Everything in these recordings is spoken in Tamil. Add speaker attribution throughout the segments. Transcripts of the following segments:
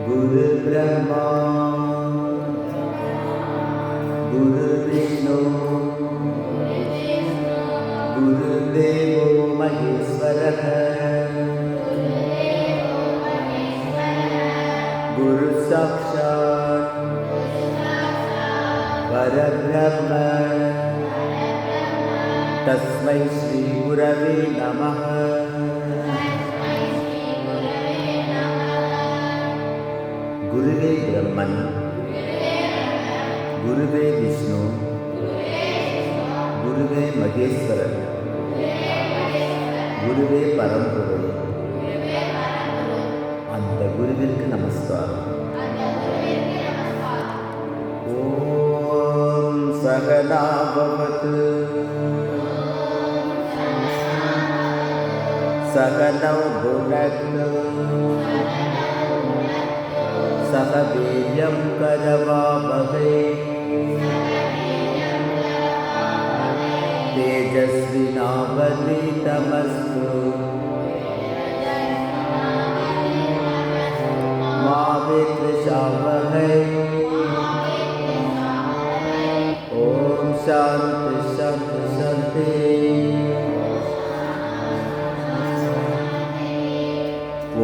Speaker 1: गुरु ब्रह्मा गुरु विष्णु गुरुदेवो महेश्वरः गुरु साक्षात् परब्रह्म तस्मै श्री गुरवे नमः। गुरुवे ब्रह्मन् गुरुवे विष्णु गुरुवे महेश्वरன் குருவே பரம்பொருள். அந்த குருவிற்கு நமஸ்காரம். ஓம் சகனா பவது சகனௌ புனக்து சக வீர்யம் கரவாவஹை तेजस्विनावधीतमस्तु मा विद्विषावहै। ओम शांति शांति शांति।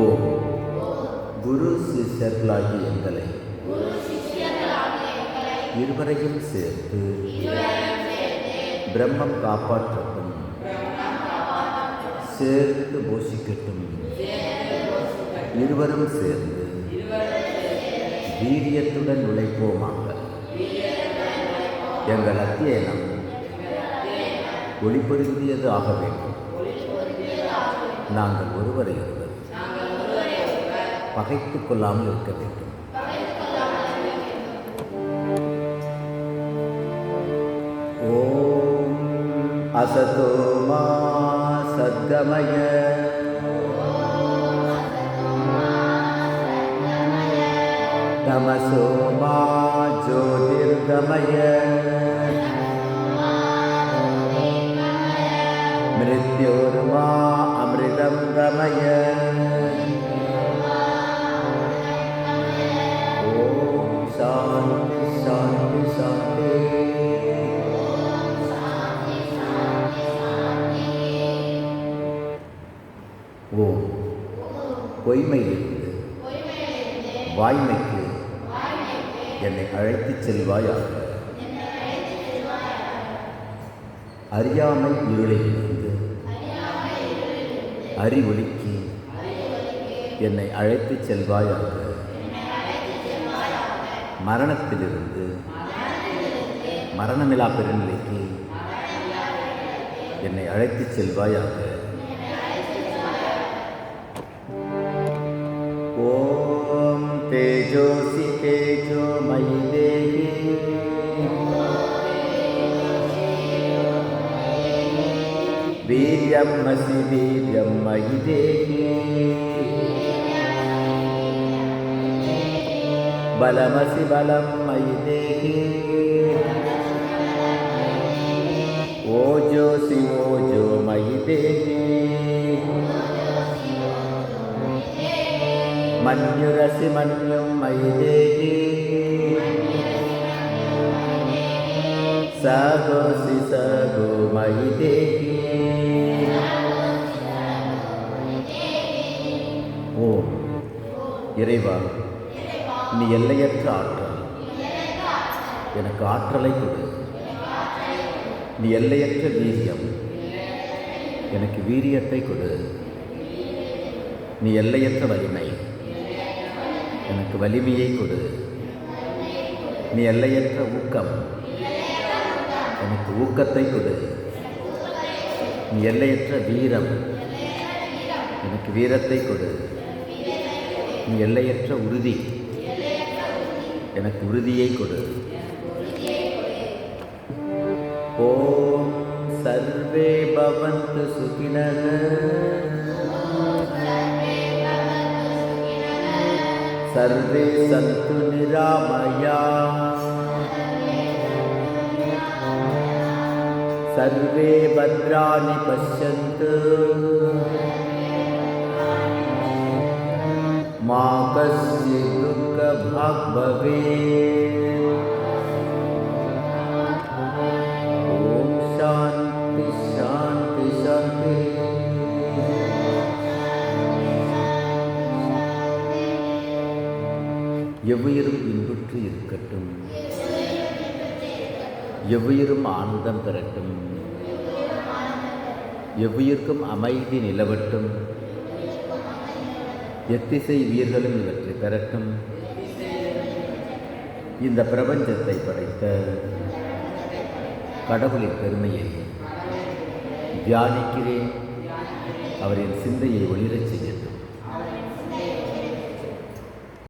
Speaker 1: ஓம் குரு சிஷ்யர்களாகிய எங்களை இருவரையும் சேர்த்து பிரம்மம் காப்பாற்றட்டும், சேர்த்து போஷிக்கட்டும். இருவரும் சேர்ந்து வீரியத்துடன் உழைப்போமாக. எங்கள் அத்தியனம் ஒளிபொருந்தியது ஆக வேண்டும். நாங்கள் ஒருவரை ஒருவர் பகைத்துக் கொள்ளாமல் இருக்க வேண்டும். असतो मा सद्गमय तमसो मा ज्योतिर्गमय मृत्योर्मा अमृतं गमय। ओम शांति शांति शांति। ஓம் பொய்மையிலிருந்து வாய்மைக்கு என்னை அழைத்துச் செல்வாயாக. அறியாமை இருளிலிருந்து அறிவொளிக்கு என்னை அழைத்துச் செல்வாயாக. மரணத்திலிருந்து மரணமிலா பெருநிலைக்கு என்னை அழைத்துச் செல்வாயாக. ओम तेजोसि तेजोमयि देहि वीर्यमसि वीर्यमयि देहि बलमसि बलं मयि देहि ओजोसि ओजोमयि देहि मन्युरसि मन्युं मयि देहि सगोसि सगो मयि देहि। ஓம் இறைவா, நீ எல்லையற்ற ஆற்றல். எனக்கு ஆற்றலை கொடு. நீ எல்லையற்ற வீரியம். எனக்கு வீரியத்தை கொடு. நீ எல்லையற்ற வலிமை. எனக்கு வலிமையை கொடு. நீ எல்லையற்ற ஊக்கம். எனக்கு ஊக்கத்தை கொடு. நீ எல்லையற்ற வீரம். எனக்கு வீரத்தை கொடு. நீ எல்லையற்ற உறுதி. எனக்கு உறுதியை கொடு. ஓம் சர்வே பவந்து சுகினः सर्वे सन्तु निरामया सर्वे भद्राणि पश्यन्तु मा कश्चित् दुःखभाग् भवेत्। ॐ शान्ति शान्ति शान्ति। எவ்வுயிரும் இன்புற்று இருக்கட்டும், எவ்வுயிரும் ஆனந்தம் பெறட்டும், எவ்வுயிர்க்கும் அமைதி நிலவட்டும், எத்திசை வீர்களும் இவற்றை பெறட்டும். இந்த பிரபஞ்சத்தை படைத்த கடவுளின் பெருமையை தியானிக்கிறேன். அவரின் சிந்தையை ஒளிரச் செய்கிறேன்.